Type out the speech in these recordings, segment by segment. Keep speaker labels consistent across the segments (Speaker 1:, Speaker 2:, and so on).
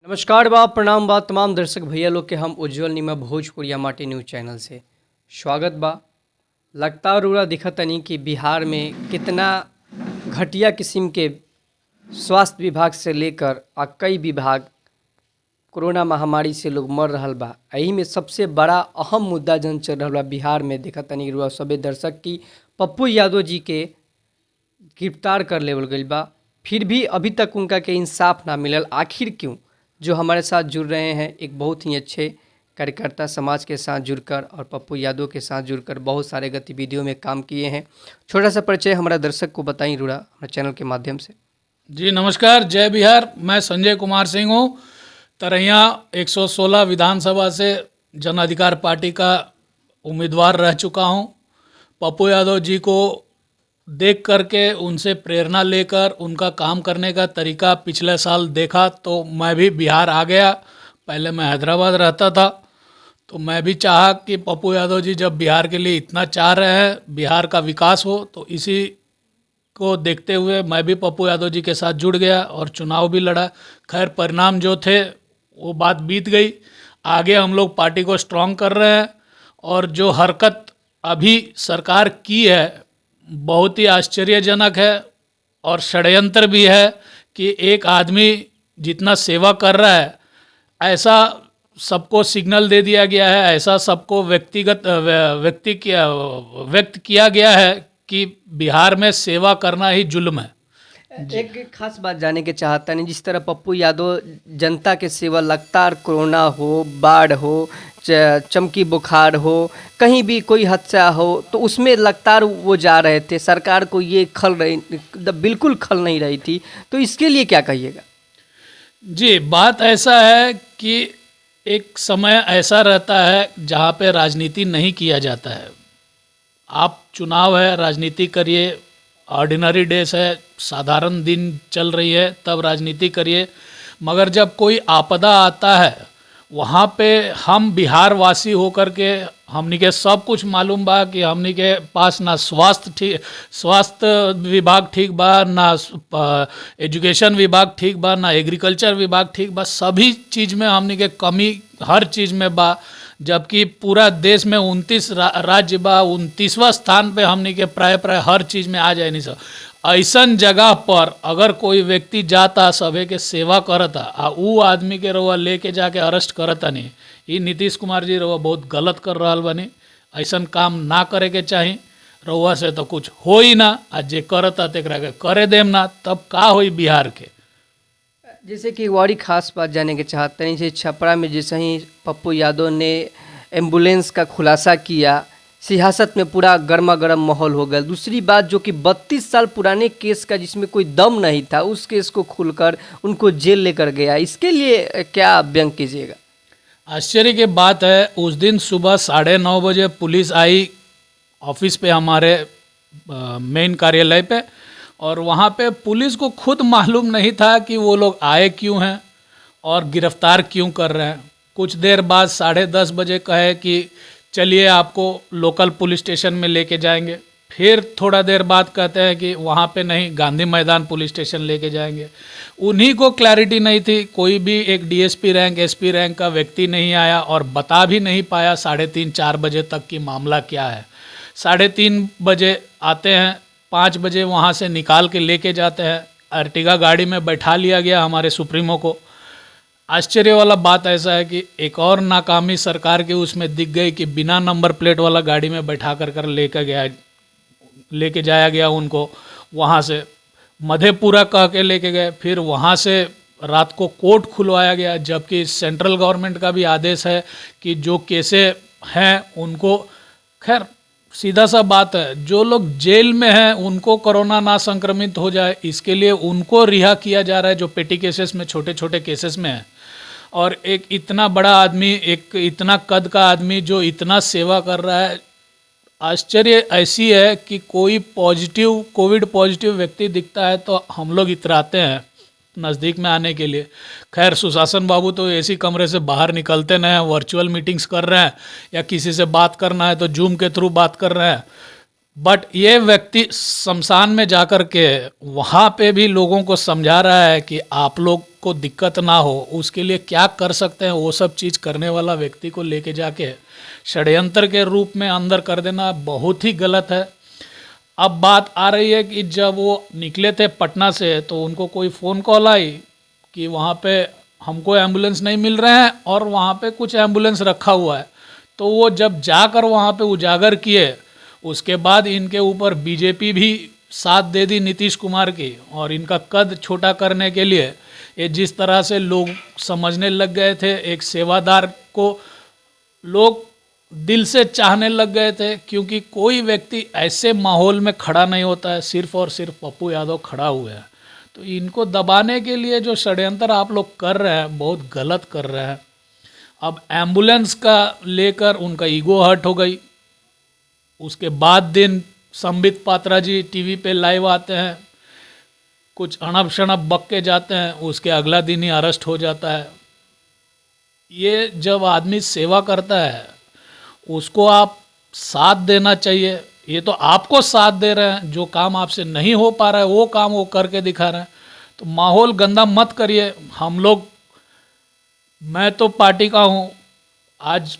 Speaker 1: नमस्कार बा प्रणाम बा तमाम दर्शक भैया लोग के हम उज्जवल निमा भोजपुरिया माटी न्यूज़ चैनल से स्वागत बा। लगातार उरा दिखत तनी कि बिहार में कितना घटिया किस्म के स्वास्थ्य विभाग से लेकर आ कई विभाग कोरोना महामारी से लोग मर रहल बा। एही में सबसे बड़ा अहम मुद्दा जन चल रहल बा बिहार में देखत तनी रुआ सबे दर्शक की पप्पू यादव जी के गिरफ्तार कर लेवल गईल बा, फिर भी अभी तक उनका के इंसाफ ना मिलल। आखिर क्यों? जो हमारे साथ जुड़ रहे हैं एक बहुत ही अच्छे कार्यकर्ता, समाज के साथ जुड़कर और पप्पू यादव के साथ जुड़कर बहुत सारे गतिविधियों में काम किए हैं। छोटा सा परिचय हमारा दर्शक को बताई रूड़ा हमारे चैनल के माध्यम से।
Speaker 2: जी नमस्कार, जय बिहार। मैं संजय कुमार सिंह हूँ। तरैया 116 विधानसभा से जन अधिकार पार्टी का उम्मीदवार रह चुका हूँ। पप्पू यादव जी को देख करके उनसे प्रेरणा लेकर उनका काम करने का तरीका पिछले साल देखा तो मैं भी बिहार आ गया। पहले मैं हैदराबाद रहता था तो मैं भी चाहा कि पप्पू यादव जी जब बिहार के लिए इतना चाह रहे हैं, बिहार का विकास हो, तो इसी को देखते हुए मैं भी पप्पू यादव जी के साथ जुड़ गया और चुनाव भी लड़ा। खैर परिणाम जो थे वो बात बीत गई। आगे हम लोग पार्टी को स्ट्रॉन्ग कर रहे हैं और जो हरकत अभी सरकार की है बहुत ही आश्चर्यजनक है और षड्यंत्र भी है कि एक आदमी जितना सेवा कर रहा है ऐसा सबको सिग्नल दे दिया गया है, ऐसा सबको व्यक्त किया गया है कि बिहार में सेवा करना ही जुल्म है।
Speaker 1: एक खास बात जाने के चाहता नहीं, जिस तरह पप्पू यादव जनता के सेवा लगातार कोरोना हो, बाढ़ हो, चमकी बुखार हो, कहीं भी कोई हादसा हो तो उसमें लगातार वो जा रहे थे। सरकार को ये बिल्कुल खल नहीं रही थी, तो इसके लिए क्या कहिएगा?
Speaker 2: जी बात ऐसा है कि एक समय ऐसा रहता है जहाँ पे राजनीति नहीं किया जाता है। आप चुनाव है, राजनीति करिए, ऑर्डिनरी डेज है, साधारण दिन चल रही है तब राजनीति करिए, मगर जब कोई आपदा आता है वहाँ पे हम बिहार वासी होकर के हमनी के सब कुछ मालूम बा कि हमनी के पास ना स्वास्थ्य विभाग ठीक बा, ना एजुकेशन विभाग ठीक बा, ना एग्रीकल्चर विभाग ठीक बा। सभी चीज़ में हमनी के कमी हर चीज़ में बा, जबकि पूरा देश में 29 राज्य बा, 29वां स्थान पे हमनी के प्राय हर चीज़ में आ जाए नहीं सर। ऐसन जगह पर अगर कोई व्यक्ति जाता सभे के सेवा करता आ ऊ आदमी के रउआ लेके जाके अरेस्ट करता नहीं, ये नीतीश कुमार जी रउआ बहुत गलत कर रहा बनी। ऐसन काम ना करे के चाही। रउआ से तो कुछ हो ही ना, आ जे करता तेकरा के करे देम ना, तब का होई बिहार के।
Speaker 1: जैसे कि बड़ी खास बात जाने के चाहते हैं, जैसे छपरा में जैसे ही पप्पू यादव ने एम्बुलेंस का खुलासा किया, सियासत में पूरा गर्मा गर्म माहौल हो गया। दूसरी बात जो कि 32 साल पुराने केस का जिसमें कोई दम नहीं था, उस केस को खुलकर उनको जेल लेकर गया, इसके लिए क्या व्यंग कीजिएगा?
Speaker 2: आश्चर्य की बात है, उस दिन सुबह 9:30 बजे पुलिस आई ऑफिस पे, हमारे मेन कार्यालय पे, और वहाँ पे पुलिस को खुद मालूम नहीं था कि वो लोग आए क्यों हैं और गिरफ्तार क्यों कर रहे हैं। कुछ देर बाद 10:30 बजे कहे कि चलिए आपको लोकल पुलिस स्टेशन में लेके जाएंगे। फिर थोड़ा देर बाद कहते हैं कि वहाँ पे नहीं, गांधी मैदान पुलिस स्टेशन लेके जाएंगे। उन्हीं को क्लैरिटी नहीं थी, कोई भी एक डीएसपी रैंक, एसपी रैंक का व्यक्ति नहीं आया और बता भी नहीं पाया 3:30-4 बजे तक कि मामला क्या है। 3:30 बजे आते हैं, 5 बजे वहाँ से निकाल के लेके जाते हैं। अर्टिगा गाड़ी में बैठा लिया गया हमारे सुप्रीमो को। आश्चर्य वाला बात ऐसा है कि एक और नाकामी सरकार के उसमें दिख गई कि बिना नंबर प्लेट वाला गाड़ी में बैठा कर लेके जाया गया उनको। वहाँ से मधेपुरा कह के लेके गए, फिर वहाँ से रात को कोर्ट खुलवाया गया, जबकि सेंट्रल गवर्नमेंट का भी आदेश है कि जो केसें हैं उनको, खैर सीधा सा बात है, जो लोग जेल में हैं उनको कोरोना ना संक्रमित हो जाए इसके लिए उनको रिहा किया जा रहा है, जो पेटी केसेस में, छोटे छोटे केसेस में है। और एक इतना बड़ा आदमी, एक इतना कद का आदमी जो इतना सेवा कर रहा है, आश्चर्य ऐसी है कि कोई कोविड पॉजिटिव व्यक्ति दिखता है तो हम लोग इतराते हैं नज़दीक में आने के लिए। खैर सुशासन बाबू तो एसी कमरे से बाहर निकलते नहीं हैं, वर्चुअल मीटिंग्स कर रहे हैं, या किसी से बात करना है तो जूम के थ्रू बात कर रहे हैं। बट ये व्यक्ति शमशान में जाकर के वहाँ पे भी लोगों को समझा रहा है कि आप लोग को दिक्कत ना हो, उसके लिए क्या कर सकते हैं वो सब चीज़ करने वाला व्यक्ति को लेके जाके षड्यंत्र के रूप में अंदर कर देना बहुत ही गलत है। अब बात आ रही है कि जब वो निकले थे पटना से तो उनको कोई फ़ोन कॉल आई कि वहाँ पे हमको एम्बुलेंस नहीं मिल रहे हैं और वहाँ पे कुछ एम्बुलेंस रखा हुआ है। तो वो जब जाकर वहाँ पे उजागर किए, उसके बाद इनके ऊपर बीजेपी भी साथ दे दी नीतीश कुमार की, और इनका कद छोटा करने के लिए ये जिस तरह से लोग समझने लग गए थे, एक सेवादार को लोग दिल से चाहने लग गए थे, क्योंकि कोई व्यक्ति ऐसे माहौल में खड़ा नहीं होता है, सिर्फ और सिर्फ पप्पू यादव खड़ा हुए हैं। तो इनको दबाने के लिए जो षड्यंत्र आप लोग कर रहे हैं बहुत गलत कर रहे हैं। अब एम्बुलेंस का लेकर उनका ईगो हर्ट हो गई। उसके बाद दिन संबित पात्रा जी टीवी पे लाइव आते हैं, कुछ अणब शणब बक के जाते हैं, उसके अगला दिन ही अरेस्ट हो जाता है। ये जब आदमी सेवा करता है उसको आप साथ देना चाहिए। ये तो आपको साथ दे रहे हैं, जो काम आपसे नहीं हो पा रहा है वो काम वो करके दिखा रहे हैं। तो माहौल गंदा मत करिए। हम लोग, मैं तो पार्टी का हूँ, आज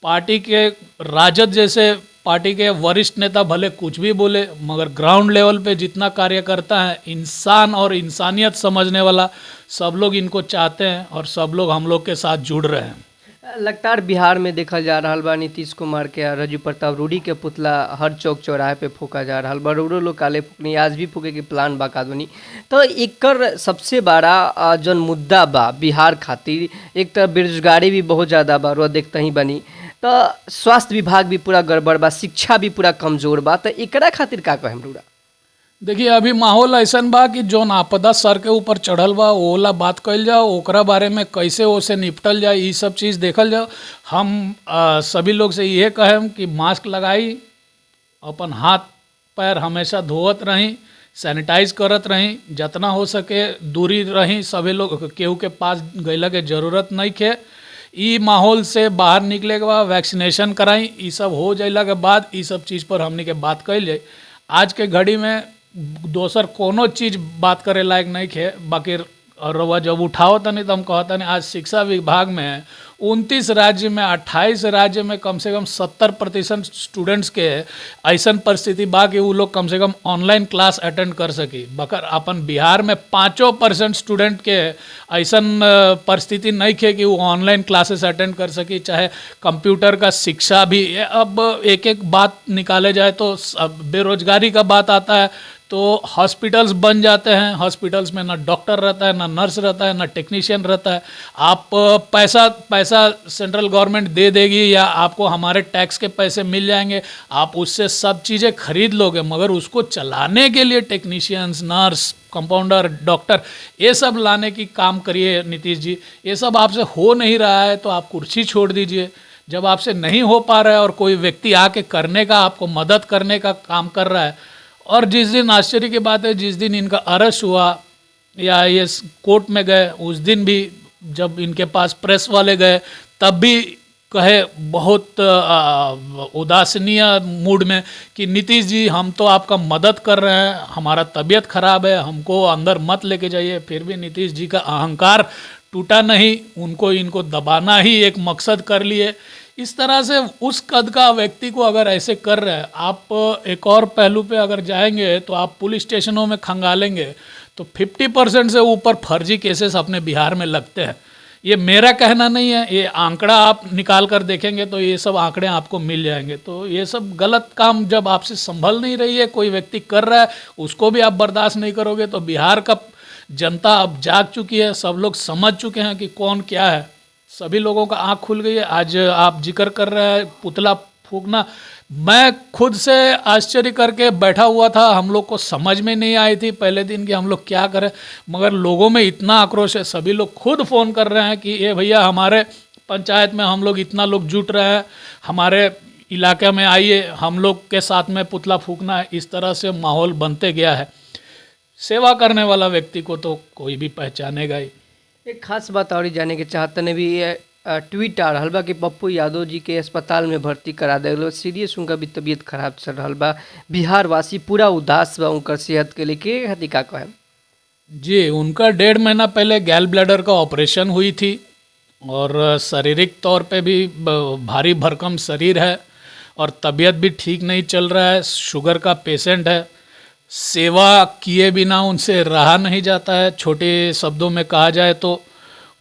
Speaker 2: पार्टी के राजद जैसे पार्टी के वरिष्ठ नेता भले कुछ भी बोले, मगर ग्राउंड लेवल पे जितना कार्य करता है इंसान और इंसानियत समझने वाला, सब लोग इनको चाहते हैं और सब लोग हम लोग के साथ जुड़ रहे हैं।
Speaker 1: लगातार बिहार में देखल जा रहा बा नीतीश कुमार के राजू प्रताप रूडी के पुतला हर चौक चौराहे पे फूका जा रहा बा। रउरो लोग काले फूकनी, आज भी फूके के प्लान बा कादनी। तो एकर सबसे बड़ा जौन मुद्दा बा बिहार खातिर, एक तो बेरोजगारी भी बहुत ज़्यादा बा, रुआ देखते ही बनी, तो स्वास्थ्य विभाग भी पूरा गड़बड़ बा, शिक्षा भी पूरा कमजोर बा। तो एकरा खातिर का कहें रउरा?
Speaker 2: देखिए, अभी माहौल ऐसन बा कि जौन आपदा सर के ऊपर चढ़ल बा ओला बात कइल जाओ, ओकरा बारे में कैसे ओसे निपटल जाए ये सब चीज़ देखल जाओ। हम सभी लोग से ये कहें कि मास्क लगाई, अपन हाथ पैर हमेशा धोवत रहीं, सैनिटाइज करत रहीं, जितना हो सके दूरी रहीं, सभी लोग केहू के पास गइला के जरूरत नहीं खे। ई माहौल से बाहर निकले के बाद वैक्सीनेशन कराई, ये सब हो जाइला के बाद ये सब चीज़ पर हमने के बात कइल जाए। आज के घड़ी में दोसर कोनो चीज़ बात करे लायक नहीं खे। बाकी रउआ जब उठाओ तनी तो हम कहता नहीं, आज शिक्षा विभाग में 29 राज्य में 28 राज्य में कम से कम 70% स्टूडेंट्स के ऐसन परिस्थिति बा कि वो लोग कम से कम ऑनलाइन क्लास अटेंड कर सकी। बकर अपन बिहार में 5% स्टूडेंट के ऐसन परिस्थिति नहीं खे कि वो ऑनलाइन क्लासेस अटेंड कर सकी, चाहे कंप्यूटर का शिक्षा भी। अब एक एक बात निकाले जाए तो बेरोजगारी का बात आता है तो हॉस्पिटल्स बन जाते हैं, हॉस्पिटल्स में ना डॉक्टर रहता है, ना नर्स रहता है, ना टेक्नीशियन रहता है। आप पैसा सेंट्रल गवर्नमेंट दे देगी या आपको हमारे टैक्स के पैसे मिल जाएंगे, आप उससे सब चीज़ें खरीद लोगे, मगर उसको चलाने के लिए टेक्नीशियंस, नर्स, कंपाउंडर, डॉक्टर, ये सब लाने की काम करिए नीतीश जी। ये सब आपसे हो नहीं रहा है तो आप कुर्सी छोड़ दीजिए। जब आपसे नहीं हो पा रहा है और कोई व्यक्ति आके करने का, आपको मदद करने का काम कर रहा है, और जिस दिन आश्चर्य की बात है, जिस दिन इनका अरेस्ट हुआ या ये कोर्ट में गए, उस दिन भी जब इनके पास प्रेस वाले गए तब भी कहे बहुत उदासीनीय मूड में कि नीतीश जी हम तो आपका मदद कर रहे हैं, हमारा तबीयत खराब है, हमको अंदर मत लेके जाइए। फिर भी नीतीश जी का अहंकार टूटा नहीं, उनको इनको दबाना ही एक मकसद कर लिए। इस तरह से उस कद का व्यक्ति को अगर ऐसे कर रहे हैं, आप एक और पहलू पे अगर जाएंगे तो आप पुलिस स्टेशनों में खंगालेंगे तो 50% से ऊपर फर्जी केसेस अपने बिहार में लगते हैं। ये मेरा कहना नहीं है, ये आंकड़ा आप निकाल कर देखेंगे तो ये सब आंकड़े आपको मिल जाएंगे। तो ये सब गलत काम जब आपसे संभल नहीं रही है, कोई व्यक्ति कर रहा है, उसको भी आप बर्दाश्त नहीं करोगे, तो बिहार का जनता अब जाग चुकी है, सब लोग समझ चुके हैं कि कौन क्या है, सभी लोगों का आँख खुल गई है। आज आप जिक्र कर रहे हैं पुतला फूकना, मैं खुद से आश्चर्य करके बैठा हुआ था, हम लोग को समझ में नहीं आई थी पहले दिन कि हम लोग क्या करें, मगर लोगों में इतना आक्रोश है, सभी लोग खुद फ़ोन कर रहे हैं कि ये भैया हमारे पंचायत में हम लोग इतना लोग जुट रहे हैं, हमारे इलाके में आइए, हम लोग के साथ में पुतला फूकना है। इस तरह से माहौल बनते गया है। सेवा करने वाला व्यक्ति को तो कोई भी पहचानेगा ही।
Speaker 1: एक खास बात और ही जाने के चाहते ने भी, ट्वीट आ रहल बा कि पप्पू यादव जी के अस्पताल में भर्ती करा देलो, सीरियस उनका भी तबीयत खराब चल रहल बा, बिहार वासी पूरा उदास बा उनकर सेहत के लेके, हती का कहे?
Speaker 2: जी, उनका 1.5 महीना पहले गैल ब्लैडर का ऑपरेशन हुई थी और शारीरिक तौर पे भी भारी भरकम शरीर है और तबीयत भी ठीक नहीं चल रहा है, शुगर का पेशेंट है। सेवा किए बिना उनसे रहा नहीं जाता है। छोटे शब्दों में कहा जाए तो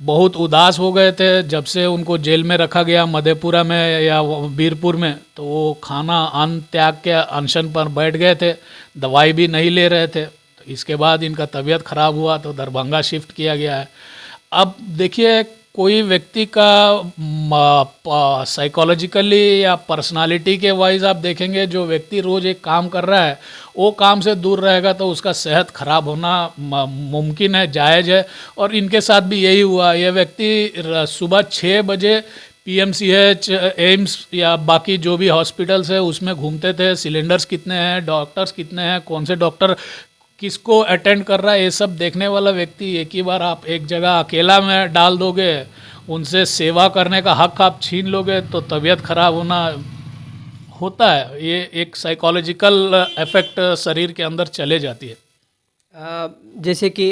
Speaker 2: बहुत उदास हो गए थे जब से उनको जेल में रखा गया, मधेपुरा में या वीरपुर में, तो वो खाना अन्न त्याग के अनशन पर बैठ गए थे, दवाई भी नहीं ले रहे थे। तो इसके बाद इनका तबीयत खराब हुआ तो दरभंगा शिफ्ट किया गया है। अब देखिए, कोई व्यक्ति का साइकोलॉजिकली या पर्सनालिटी के वाइज आप देखेंगे, जो व्यक्ति रोज़ एक काम कर रहा है वो काम से दूर रहेगा तो उसका सेहत खराब होना मुमकिन है, जायज़ है। और इनके साथ भी यही हुआ। ये व्यक्ति सुबह 6 बजे PMCH, एम्स या बाकी जो भी हॉस्पिटल्स है उसमें घूमते थे, सिलेंडर्स कितने हैं, डॉक्टर्स कितने हैं, कौन से डॉक्टर किसको अटेंड कर रहा है, ये सब देखने वाला व्यक्ति एक ही बार आप एक जगह अकेला में डाल दोगे, उनसे सेवा करने का हक आप छीन लोगे तो तबीयत खराब होना होता है। ये एक साइकोलॉजिकल इफेक्ट शरीर के अंदर चले जाती है।
Speaker 1: जैसे कि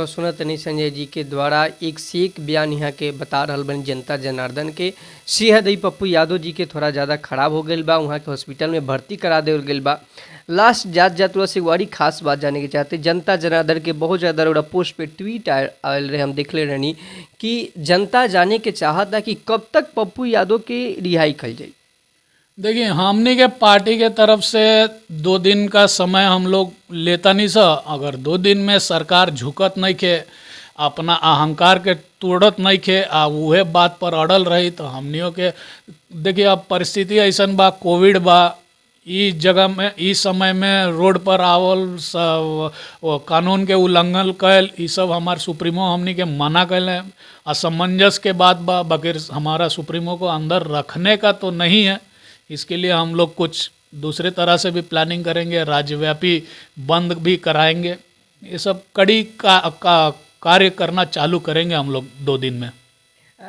Speaker 1: सुनत नहीं संजय जी के द्वारा एक से एक बयान यहाँ के बता रहल बनी जनता जनार्दन के, सेहत पप्पू यादव जी के थोड़ा ज़्यादा खराब हो गई बा, वहाँ के हॉस्पिटल में भर्ती करा देवल गई बा। लास्ट जात से बड़ी खास बात जाने के चाहते, जनता जनार्दन के बहुत ज़्यादा रोड़ा पोस्ट पे ट्वीट आयल रहे, हम देखले रहनी कि जनता जाने के चाहता कि कब तक पप्पू यादव के रिहाई कल जाए।
Speaker 2: देखिए, हमने के पार्टी के तरफ से 2 दिन का समय हम लोग लेता नहीं सा। अगर 2 दिन में सरकार झुकत नहीं के, अपना अहंकार के तोड़त नहीं के, वह बात पर अड़ल रही तो हमनियों के देखिए, अब परिस्थिति ऐसा बा, कोविड बा, इस जगह में इस समय में रोड पर आवल कानून के उल्लंघन कैल, ये सब हमारे सुप्रीमो हमनी के मना कैल है। असमंजस के बात बा, बगैर हमारा सुप्रीमो को अंदर रखने का तो नहीं है। इसके लिए हम लोग कुछ दूसरे तरह से भी प्लानिंग करेंगे, राज्यव्यापी बंद भी कराएंगे, ये सब कड़ी कार्य करना चालू करेंगे हम लोग 2 दिन में।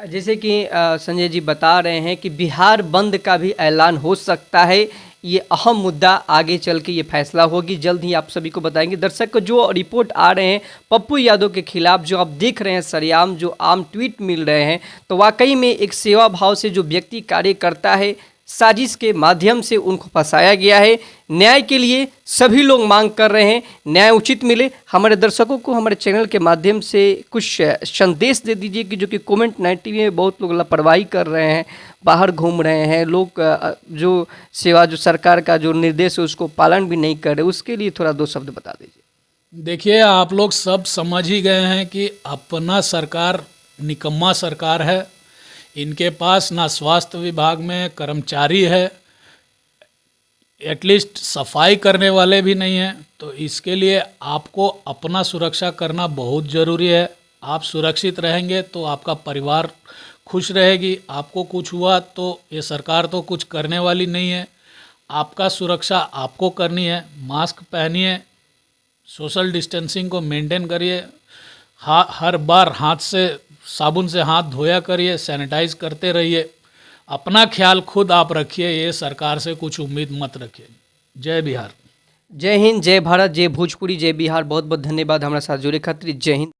Speaker 1: जैसे कि संजय जी बता रहे हैं कि बिहार बंद का भी ऐलान हो सकता है, ये अहम मुद्दा, आगे चल के ये फैसला होगी, जल्द ही आप सभी को बताएंगे। दर्शक को जो रिपोर्ट आ रहे हैं पप्पू यादव के खिलाफ, जो आप देख रहे हैं सरेआम जो आम ट्वीट मिल रहे हैं, तो वाकई में एक सेवा भाव से जो व्यक्ति कार्य करता है, साजिश के माध्यम से उनको फंसाया गया है। न्याय के लिए सभी लोग मांग कर रहे हैं, न्याय उचित मिले। हमारे दर्शकों को हमारे चैनल के माध्यम से कुछ संदेश दे दीजिए कि जो कि कमेंट 90 में बहुत लोग लापरवाही कर रहे हैं, बाहर घूम रहे हैं लोग, जो सेवा जो सरकार का जो निर्देश है उसको पालन भी नहीं कर रहे, उसके लिए थोड़ा 2 शब्द बता दीजिए।
Speaker 2: देखिए, आप लोग सब समझ ही गए हैं कि अपना सरकार निकम्मा सरकार है। इनके पास ना स्वास्थ्य विभाग में कर्मचारी है, एटलीस्ट सफाई करने वाले भी नहीं हैं। तो इसके लिए आपको अपना सुरक्षा करना बहुत ज़रूरी है। आप सुरक्षित रहेंगे तो आपका परिवार खुश रहेगी। आपको कुछ हुआ तो ये सरकार तो कुछ करने वाली नहीं है। आपका सुरक्षा आपको करनी है। मास्क पहनिए, सोशल डिस्टेंसिंग को मेंटेन करिए, हर बार हाथ से साबुन से हाथ धोया करिए, सैनिटाइज करते रहिए। अपना ख्याल खुद आप रखिए, ये सरकार से कुछ उम्मीद मत रखिए। जय बिहार।
Speaker 1: जय हिंद, जय भारत, जय भोजपुरी, जय बिहार। बहुत बहुत धन्यवाद हमारे साथ जुड़े खातिर। जय हिंद।